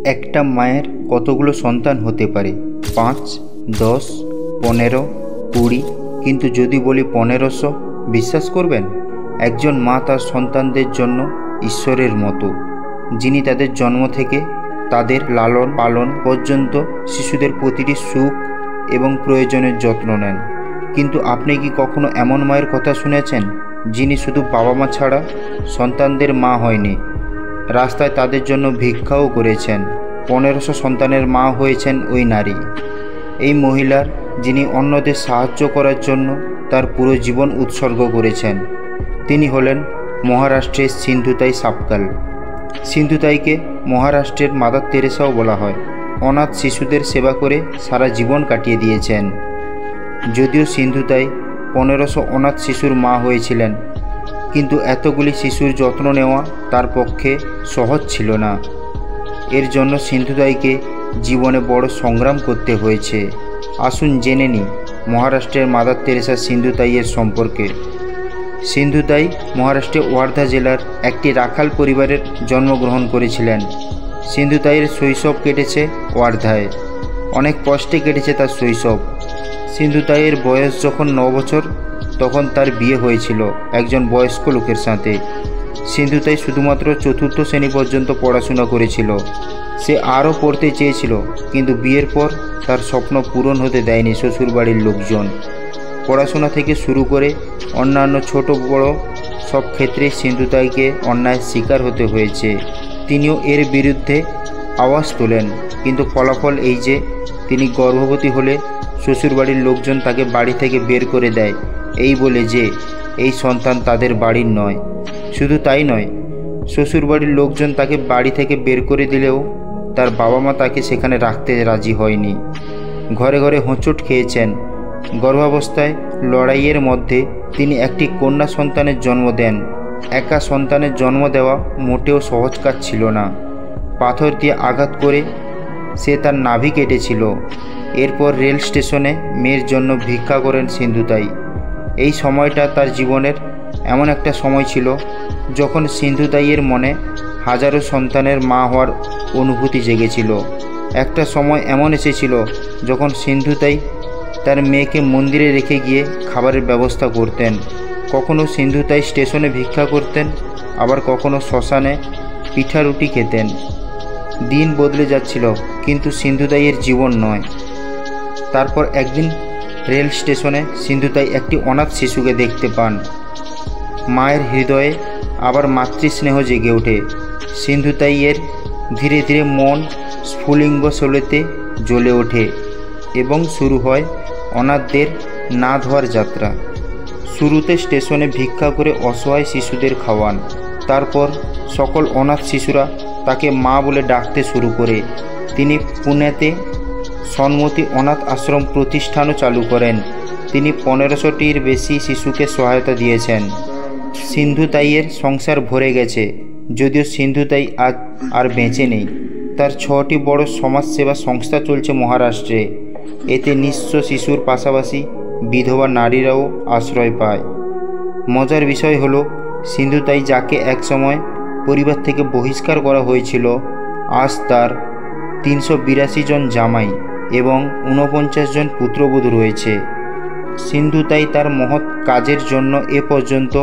একটা মায়ের কতগুলো সন্তান হতে পারে? 5, 10, 15, 20, কিন্তু যদি বলি 1500, বিশ্বাস করবেন? একজন মা তার সন্তানদের জন্য ঈশ্বরের মতো, যিনি তাদের জন্ম থেকে তাদের লালন পালন পর্যন্ত শিশুদের প্রতিটি সুখ এবং প্রয়োজনের যত্ন নেন। কিন্তু আপনি কি কখনো এমন মায়ের কথা শুনেছেন যিনি শুধু বাবা মা ছাড়া সন্তানদের মা হয়নি, রাস্তায় তাদের জন্য ভিক্ষাও করেছেন? 1500 সন্তানের মা হয়েছেন ওই নারী, এই মহিলার যিনি অন্যদের সাহায্য করার জন্য তার পুরো জীবন উৎসর্গ করেছেন। তিনি হলেন মহারাষ্ট্রের সিন্ধুতাই সাপকাল। সিন্ধুতাইকে মহারাষ্ট্রের মাদার তেরেসাও বলা হয়। অনাথ শিশুদের সেবা করে সারা জীবন কাটিয়ে দিয়েছেন। যদিও সিন্ধুতাই 1500 অনাথ শিশুর মা হয়েছিলেন, কিন্তু এতগুলি শিশুর যত্ন নেওয়া তার পক্ষে সহজ ছিল না। এর জন্য সিন্ধুতাইকে জীবনে বড় সংগ্রাম করতে হয়েছে। আসুন জেনে নিই মহারাষ্ট্রের মাদার তেরেসা সিন্ধুতাইয়ের সম্পর্কে। সিন্ধুতাই মহারাষ্ট্রের ওয়ার্ধা জেলার একটি রাখাল পরিবারের জন্মগ্রহণ করেছিলেন। সিন্ধুতাইয়ের শৈশব কেটেছে ওয়ার্ধায়। অনেক কষ্টে কেটেছে তার শৈশব। সিন্ধুতাইয়ের বয়স যখন 9 বছর, তখন তার বিয়ে হয়েছিল একজন বয়স্ক লোকের সাথে। সিন্ধুতাই শুধুমাত্র 4র্থ শ্রেণী পর্যন্ত পড়াশোনা করেছিল। সে আরও পড়তে চেয়েছিল, কিন্তু বিয়ের পর তার স্বপ্ন পূরণ হতে দেয়নি শ্বশুরবাড়ির লোকজন। পড়াশোনা থেকে শুরু করে অন্যান্য ছোট বড় সব ক্ষেত্রে সিন্ধুতাইকে অন্যায়ের শিকার হতে হয়েছে। তিনিও এর বিরুদ্ধে আওয়াজ তোলেন, কিন্তু ফলাফল এই যে তিনি গর্ভবতী হলে শ্বশুরবাড়ির লোকজন তাকে বাড়ি থেকে বের করে দেয়, এই বলে যে এই সন্তান তাদের বাড়ির নয়। শুধু তাই নয়, শ্বশুরবাড়ির লোকজন তাকে বাড়ি থেকে বের করে দিলেও তার বাবা মা তাকে সেখানে রাখতে রাজি হয়নি। ঘরে ঘরে হোঁচট খেয়েছেন। গর্ভাবস্থায় লড়াইয়ের মধ্যে তিনি একটি কন্যা সন্তানের জন্ম দেন। একা সন্তানের জন্ম দেওয়া মোটেও সহজ কাজ ছিল না। পাথর দিয়ে আঘাত করে সে তার নাভি কেটেছিল। এরপর রেল স্টেশনে মেয়ের জন্য ভিক্ষা করেন সিন্ধুতাই। এই সময়টা তার জীবনের এমন একটা সময় ছিল যখন সিন্ধুতাইয়ের মনে হাজারো সন্তানের মা হওয়ার অনুভূতি জেগেছিল। একটা সময় এমন এসেছিল যখন সিন্ধুতাই তার মেয়েকে মন্দিরে রেখে গিয়ে খাবারের ব্যবস্থা করতেন। কখনো সিন্ধুতাই স্টেশনে ভিক্ষা করতেন, আবার কখনো শ্মশানে পিঠা রুটি খেতেন। দিন বদলে যাচ্ছিল, কিন্তু সিন্ধুতাইয়ের জীবন নয়। তারপর একদিন রেল স্টেশনে সিন্ধুতাই একটি অনাথ শিশুকে দেখতে পান। মায়ের হৃদয়ে আবার মাতৃস্নেহ জেগে ওঠে। সিন্ধুতাইয়ের ধীরে ধীরে মন স্ফুলিঙ্গ শোলেতে জ্বলে ওঠে এবং শুরু হয় অনাথদের না ধোয়ার যাত্রা। শুরুতে স্টেশনে ভিক্ষা করে অসহায় শিশুদের খাওয়ান। তারপর সকল অনাথ শিশুরা তাকে মা বলে ডাকতে শুরু করে। তিনি পুনেতে সন্মতি অনাথ আশ্রম প্রতিষ্ঠানও চালু করেন। তিনি 1500টির বেশি শিশুকে সহায়তা দিয়েছেন। সিন্ধুতাইয়ের সংসার ভরে গেছে, যদিও সিন্ধুতাই আজ আর বেঁচে নেই। তার 6টি বড় সমাজসেবা সংস্থা চলছে মহারাষ্ট্রে। এতে নিঃস্ব শিশুর পাশাপাশি বিধবা নারীরাও আশ্রয় পায়। মজার বিষয় হলো, সিন্ধুতাই যাকে একসময় পরিবার থেকে বহিষ্কার করা হয়েছিল, আজ তার 382 জন জামাই এবং 49 জন পুত্রবধূ রয়েছে। সিন্ধুতাই তার মহৎ কাজের জন্য এ পর্যন্ত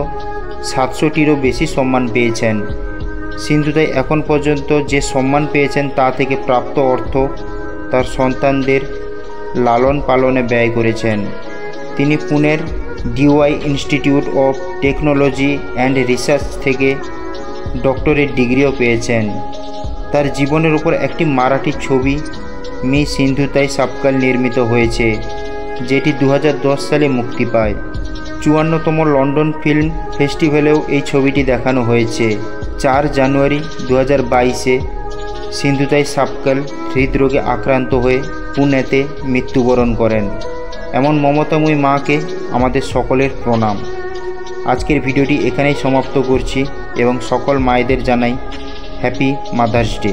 700টিরও বেশি সম্মান পেয়েছেন। সিন্ধুতাই এখন পর্যন্ত যে সম্মান পেয়েছেন তা থেকে প্রাপ্ত অর্থ তার সন্তানদের লালন পালনে ব্যয় করেছেন। তিনি পুনের DY institute of technology and research থেকে ডক্টরেট ডিগ্রিও পেয়েছেন। তার জীবনের উপর একটি মারাঠি ছবি মি সিন্ধুতাই সাপকাল নির্মিত হয়েছে, যেটি 2010 সালে মুক্তি পায়। 54তম লন্ডন ফিল্ম ফেস্টিভ্যালেও এই ছবিটি দেখানো হয়েছে। 4 জানুয়ারি 2022-এ সিন্ধুতাই সাপকাল হৃদরোগে আক্রান্ত হয়ে পুনেতে মৃত্যুবরণ করেন। এমন মমতাময়ী মাকে আমাদের সকলের প্রণাম। আজকের ভিডিওটি এখানেই সমাপ্ত করছি এবং সকল মায়েদের জানাই হ্যাপি মাদার্স ডে।